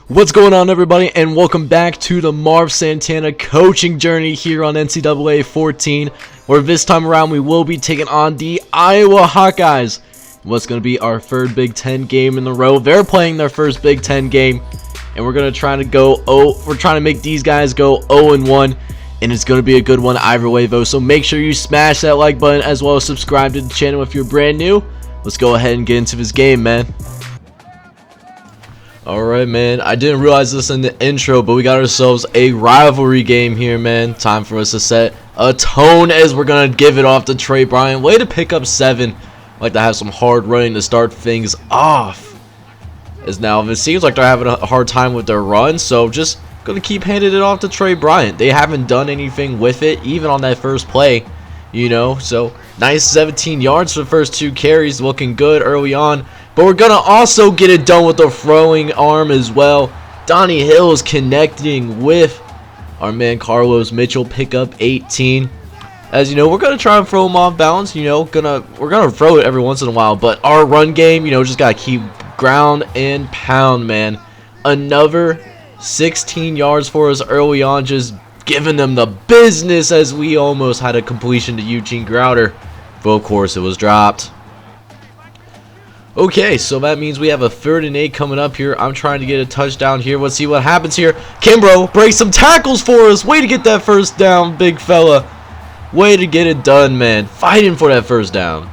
What's going on, everybody, and welcome back to the Marv Santana coaching journey here on NCAA 14, where this time around we will be taking on the Iowa Hawkeyes. What's going to be our third Big Ten game in a row. They're playing their first Big Ten game, and we're going to try to go we're trying to make these guys go 0-1, and it's going to be a good one either way, though. So make sure you smash that like button as well as subscribe to the channel if you're brand new. Let's go ahead and get into this game, man. Alright, man, I didn't realize this in the intro, but we got ourselves a rivalry game here, man. Time for us to set a tone as we're going to give it off to Trey Bryant. Way to pick up 7. Like to have some hard running to start things off. As now, it seems like they're having a hard time with their run, so just going to keep handing it off to Trey Bryant. They haven't done anything with it, even on that first play, you know. So, nice 17 yards for the first 2 carries, looking good early on. But we're going to also get it done with the throwing arm as well. Donnie Hill is connecting with our man Carlos Mitchell, pick up 18. As you know, we're going to try and throw him off balance. You know, we're going to throw it every once in a while. But our run game, you know, just got to keep ground and pound, man. Another 16 yards for us early on, just giving them the business as we almost had a completion to Eugene Crowder. But of course, it was dropped. Okay, so that means we have a 3rd and 8 coming up here. I'm trying to get a touchdown here. Let's see what happens here. Kimbrough breaks some tackles for us. Way to get that first down, big fella. Way to get it done, man. Fighting for that first down.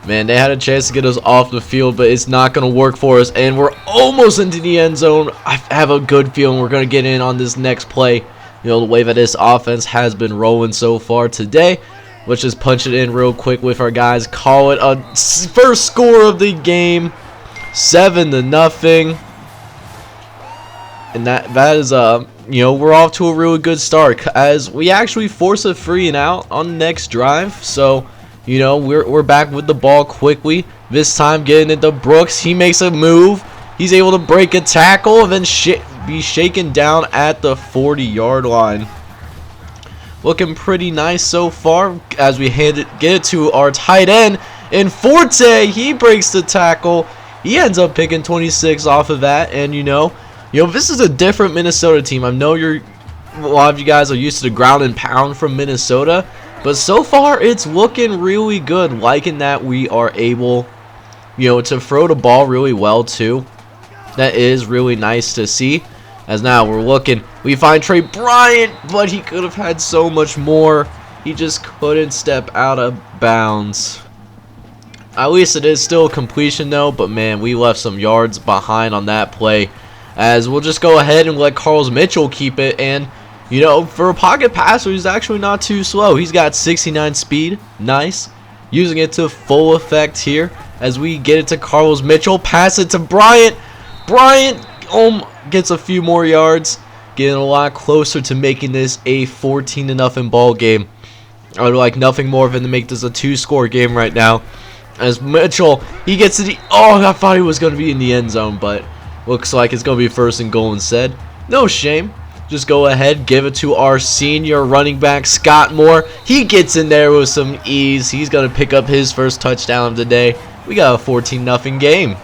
Man, they had a chance to get us off the field, but it's not going to work for us. And we're almost into the end zone. I have a good feeling we're going to get in on this next play. You know, the way that this offense has been rolling so far today. Let's just punch it in real quick with our guys. Call it a first score of the game, 7-0. And that is you know, we're off to a really good start as we actually force a 3-and-out on the next drive. So, you know, we're back with the ball quickly. This time getting it to Brooks. He makes a move. He's able to break a tackle and then be shaken down at the 40-yard line. Looking pretty nice so far as we get it to our tight end. And Forte, he breaks the tackle. He ends up picking 26 off of that. And, you know, this is a different Minnesota team. I know a lot of you guys are used to the ground and pound from Minnesota. But so far, it's looking really good. Liking that we are able, you know, to throw the ball really well, too. That is really nice to see. As now we're looking, we find Trey Bryant, but he could have had so much more. He just couldn't step out of bounds. At least it is still a completion though, but man, we left some yards behind on that play. As we'll just go ahead and let Carlos Mitchell keep it. And, you know, for a pocket passer, he's actually not too slow. He's got 69 speed. Nice. Using it to full effect here as we get it to Carlos Mitchell. Pass it to Bryant. Bryant gets a few more yards, getting a lot closer to making this a 14-0 ball game. I would like nothing more than to make this a 2-score game right now. As Mitchell, he gets to the I thought he was going to be in the end zone, but looks like it's going to be 1st and goal instead. No shame. Just go ahead, give it to our senior running back, Scott Moore. He gets in there with some ease. He's going to pick up his first touchdown of the day. We got a 14-0 game.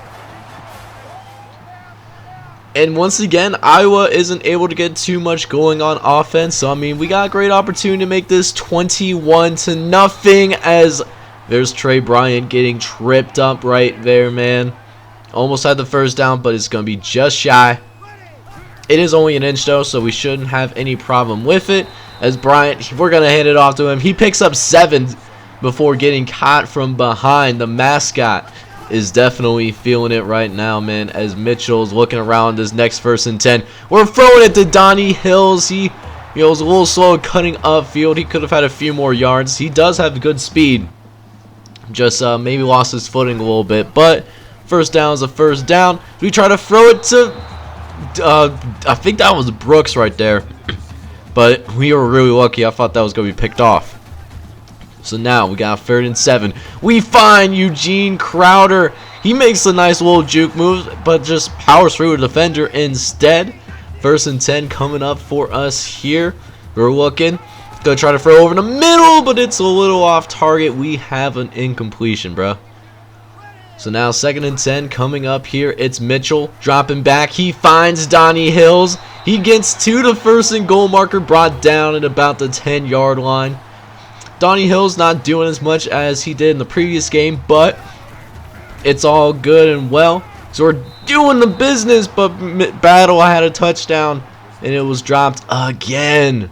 And once again, Iowa isn't able to get too much going on offense. So, I mean, we got a great opportunity to make this 21-0 as there's Trey Bryant getting tripped up right there, man. Almost had the first down, but it's going to be just shy. It is only an inch, though, so we shouldn't have any problem with it. As Bryant, we're going to hand it off to him. He picks up 7 before getting caught from behind. The mascot is definitely feeling it right now, man, as Mitchell's looking around his next 1st and 10. We're throwing it to Donnie Hills. He, you know, was a little slow cutting upfield. He could have had a few more yards. He does have good speed. Just maybe lost his footing a little bit. But first down is a first down. We try to throw it to, I think that was Brooks right there. But we were really lucky. I thought that was going to be picked off. So now we got 3rd and 7. We find Eugene Crowder. He makes a nice little juke move, but just powers through a defender instead. 1st and 10 coming up for us here. We're looking. Gonna try to throw over the middle, but it's a little off target. We have an incompletion, bro. So now 2nd and 10 coming up here. It's Mitchell dropping back. He finds Donnie Hills. He gets to the 1st and goal marker, brought down at about the 10-yard line. Donnie Hills not doing as much as he did in the previous game, but it's all good and well. So we're doing the business, but Battle had a touchdown, and it was dropped again.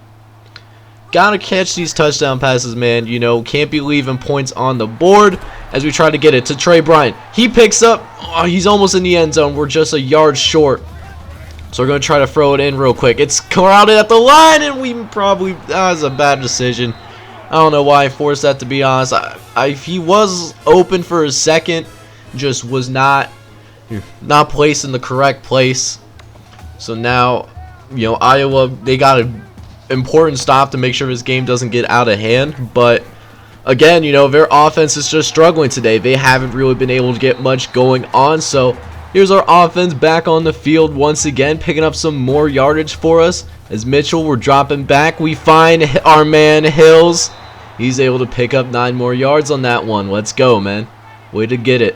Gotta catch these touchdown passes, man. You know, can't be leaving points on the board as we try to get it to Trey Bryant. He picks up. Oh, he's almost in the end zone. We're just a yard short. So we're going to try to throw it in real quick. It's crowded at the line, and we probably... That was a bad decision. I don't know why I forced that, to be honest. He was open for a second. Just was not placed in the correct place. So now, you know, Iowa, they got a important stop to make sure this game doesn't get out of hand. But again, you know, their offense is just struggling today. They haven't really been able to get much going on. So here's our offense back on the field once again, picking up some more yardage for us. As Mitchell, we're dropping back. We find our man Hills. He's able to pick up 9 more yards on that one. Let's go, man. Way to get it.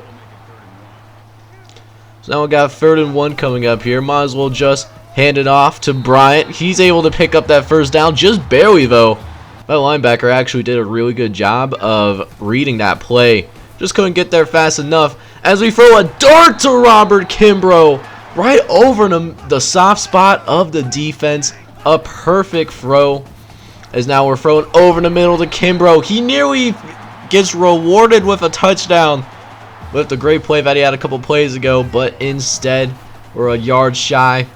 So now we got 3rd and 1 coming up here. Might as well just hand it off to Bryant. He's able to pick up that 1st down, just barely though. That linebacker actually did a really good job of reading that play. Just couldn't get there fast enough as we throw a dart to Robert Kimbrough right over the soft spot of the defense. A perfect throw. As now we're throwing over the middle to Kimbrough. He nearly gets rewarded with a touchdown with the great play that he had a couple plays ago, but instead we're a yard shy.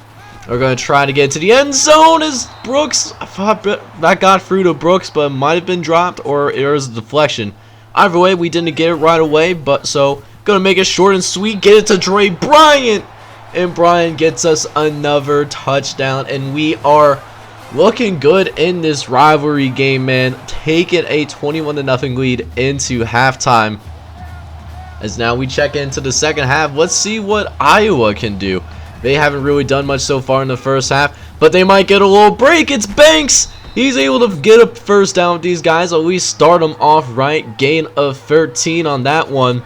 We're going to try to get to the end zone as Brooks, I thought that got through to Brooks, but it might have been dropped or it was a deflection. Either way, we didn't get it right away, but so going to make it short and sweet, get it to Trey Bryant, and Bryant gets us another touchdown, and we are looking good in this rivalry game, man. Taking a 21-0 lead into halftime. As now we check into the second half. Let's see what Iowa can do. They haven't really done much so far in the first half, but they might get a little break. It's Banks. He's able to get a 1st down with these guys. At least start them off right. Gain of 13 on that one.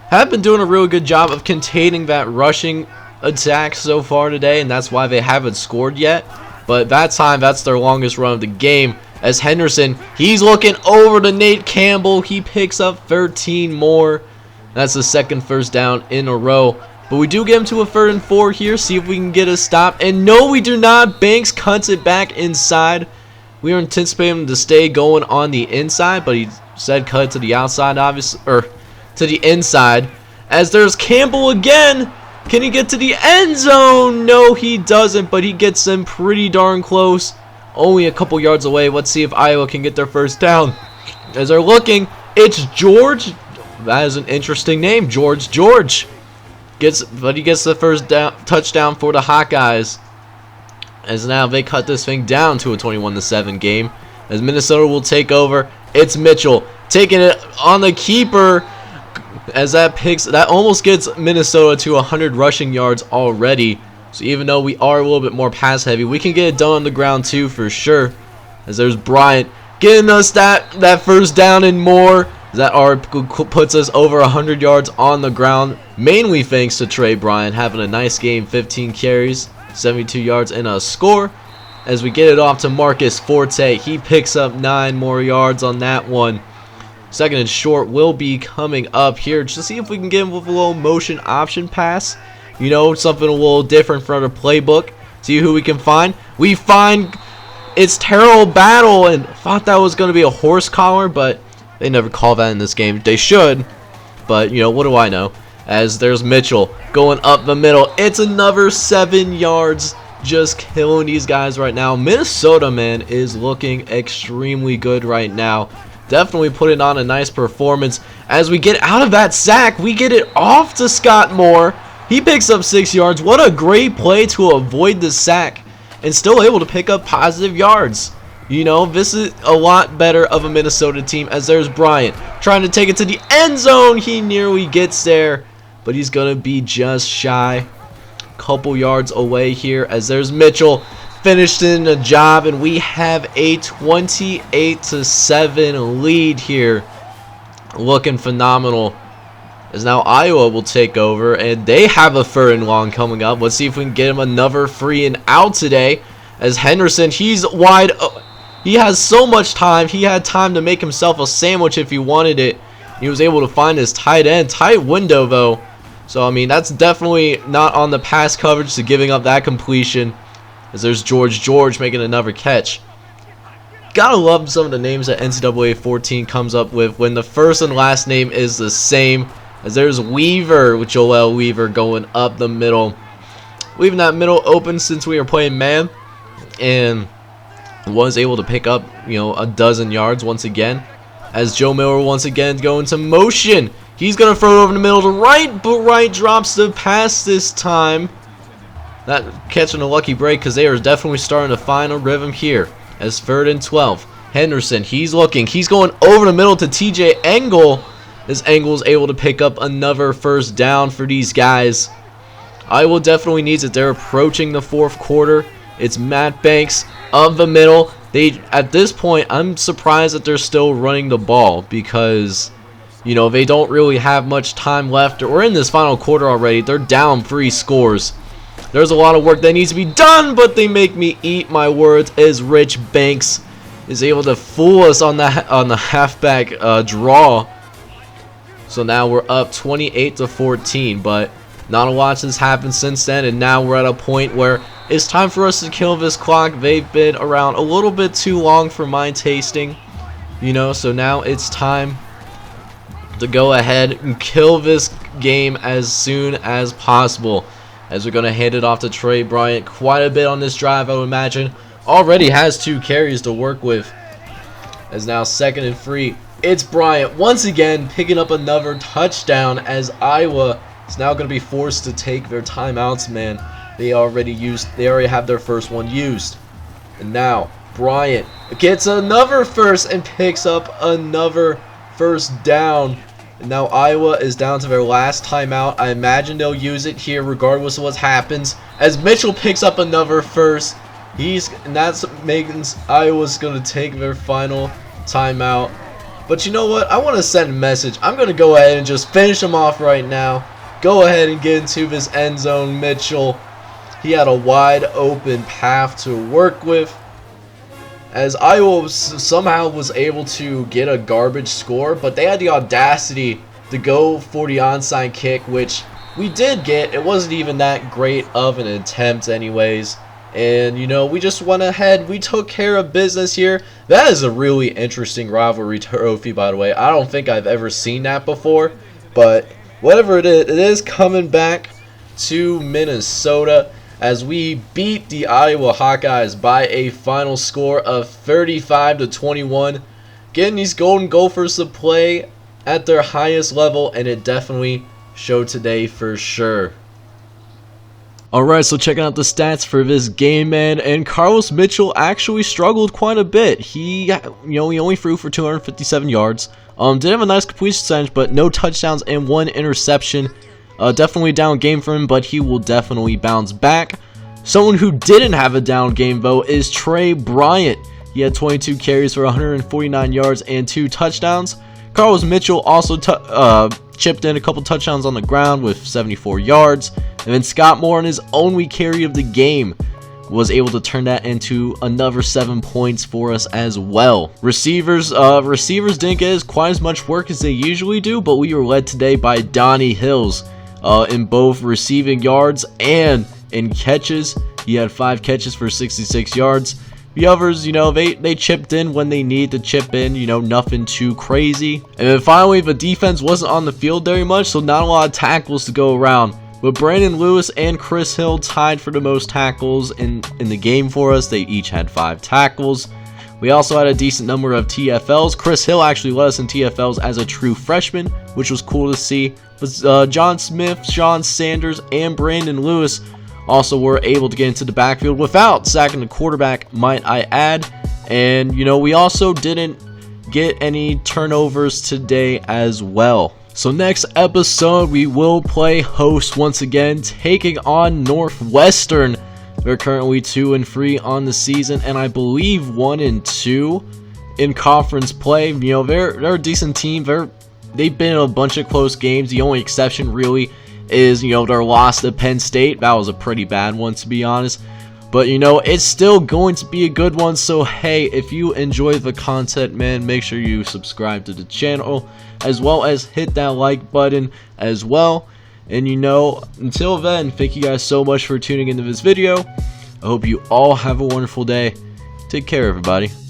Have been doing a really good job of containing that rushing attack so far today, and that's why they haven't scored yet. But that time, that's their longest run of the game. As Henderson, he's looking over to Nate Campbell. He picks up 13 more. That's the 2nd 1st down in a row. But we do get him to a 3rd and 4 here. See if we can get a stop. And no, we do not. Banks cuts it back inside. We were anticipating him to stay going on the inside, but he said cut it to the outside, obviously, or to the inside. As there's Campbell again. Can he get to the end zone? No, he doesn't, but he gets them pretty darn close. Only a couple yards away. Let's see if Iowa can get their 1st down. As they're looking, it's George. That is an interesting name, George. But he gets the 1st touchdown for the Hawkeyes. As now they cut this thing down to a 21-7 game. As Minnesota will take over, it's Mitchell taking it on the keeper. As that almost gets Minnesota to 100 rushing yards already. So even though we are a little bit more pass heavy, we can get it done on the ground too for sure. As there's Bryant getting us that 1st down and more. That puts us over 100 yards on the ground, mainly thanks to Trey Bryant having a nice game, 15 carries, 72 yards, and a score. As we get it off to Marcus Forte, he picks up 9 more yards on that one. 2nd and short will be coming up here. Just see if we can get him with a little motion option pass. You know, something a little different from the playbook. See who we can find. We find it's Terrell Battle, and thought that was going to be a horse collar, but they never call that in this game. They should, but you know, what do I know? As there's Mitchell going up the middle. It's another 7 yards. Just killing these guys right now. Minnesota, man, is looking extremely good right now. Definitely putting on a nice performance. As we get out of that sack, we get it off to Scott Moore. He picks up 6 yards. What a great play to avoid the sack and still able to pick up positive yards. You know, this is a lot better of a Minnesota team. As there's Bryant trying to take it to the end zone. He nearly gets there, but he's going to be just shy. Couple yards away here. As there's Mitchell finished in a job, and we have a 28-7 lead here. Looking phenomenal. as now Iowa will take over, and they have a 3rd and long coming up. Let's see if we can get him another 3 and out today, as Henderson, he's wide. He has so much time. He had time to make himself a sandwich if he wanted it. He was able to find his tight end. Tight window, though. So, I mean, that's definitely not on the pass coverage to giving up that completion, as there's George making another catch. Gotta love some of the names that NCAA 14 comes up with when the first and last name is the same, as there's Weaver with Joel Weaver going up the middle. Leaving that middle open since we were playing man, and was able to pick up, a dozen yards once again, as Joe Miller once again going to motion. He's going to throw it over the middle to Wright, but Wright drops the pass this time. That catching a lucky break, because they are definitely starting to find a rhythm here. As 3rd and 12. Henderson, he's looking. He's going over the middle to TJ Engel. As Engel's able to pick up another 1st down for these guys. Iowa definitely needs it. They're approaching the 4th quarter. It's Matt Banks of the middle. At this point, I'm surprised that they're still running the ball, because they don't really have much time left. We're in this final quarter already. They're down 3 scores. There's a lot of work that needs to be done, but they make me eat my words, as Rich Banks is able to fool us on the halfback draw. So now we're up 28-14, but not a lot has happened since then, and now we're at a point where it's time for us to kill this clock. They've been around a little bit too long for my tasting, so now it's time to go ahead and kill this game as soon as possible. As we're going to hand it off to Trey Bryant quite a bit on this drive, I would imagine. Already has 2 carries to work with. As now 2nd and 3. It's Bryant once again picking up another touchdown, as Iowa is now going to be forced to take their timeouts, man. They already have their first one used. And now Bryant gets another first and picks up another 1st down. And now Iowa is down to their last timeout. I imagine they'll use it here regardless of what happens, as Mitchell picks up another 1st. And that's means Iowa's going to take their final timeout. But you know what? I want to send a message. I'm going to go ahead and just finish them off right now. Go ahead and get into this end zone, Mitchell. He had a wide open path to work with, as Iowa somehow was able to get a garbage score, but they had the audacity to go for the onside kick, which we did get. It wasn't even that great of an attempt anyways. And, we just went ahead. We took care of business here. That is a really interesting rivalry trophy, by the way. I don't think I've ever seen that before. But whatever it is coming back to Minnesota, as we beat the Iowa Hawkeyes by a final score of 35-21. Getting these Golden Gophers to play at their highest level, and it definitely showed today for sure. Alright, so checking out the stats for this game, man, and Carlos Mitchell actually struggled quite a bit. He only threw for 257 yards. Did have a nice completion percentage, but no touchdowns and 1 interception. Definitely a down game for him, but he will definitely bounce back. Someone who didn't have a down game, though, is Trey Bryant. He had 22 carries for 149 yards and 2 touchdowns. Carlos Mitchell also chipped in a couple touchdowns on the ground with 74 yards. And then Scott Moore, in his only carry of the game, was able to turn that into another 7 points for us as well. Receivers didn't get as quite as much work as they usually do, but we were led today by Donnie Hills in both receiving yards and in catches. He had 5 catches for 66 yards. The others, they chipped in when they need to chip in, nothing too crazy. And then finally, the defense wasn't on the field very much, so not a lot of tackles to go around. But Brandon Lewis and Chris Hill tied for the most tackles in the game for us. They each had 5 tackles. We also had a decent number of TFLs. Chris Hill actually led us in TFLs as a true freshman, which was cool to see. But John Smith, Sean Sanders, and Brandon Lewis also were able to get into the backfield without sacking the quarterback, might I add. And, we also didn't get any turnovers today as well. So next episode, we will play host once again, taking on Northwestern. They're currently 2-3 on the season, and I believe 1-2 in conference play. They're a decent team. They're they've been in a bunch of close games. The only exception really is, you know, their loss to Penn State. That was a pretty bad one, to be honest. But, you know, it's still going to be a good one. So, hey, if you enjoy the content, man, make sure you subscribe to the channel, as well as hit that like button as well. And, you know, until then, thank you guys so much for tuning into this video. I hope you all have a wonderful day. Take care, everybody.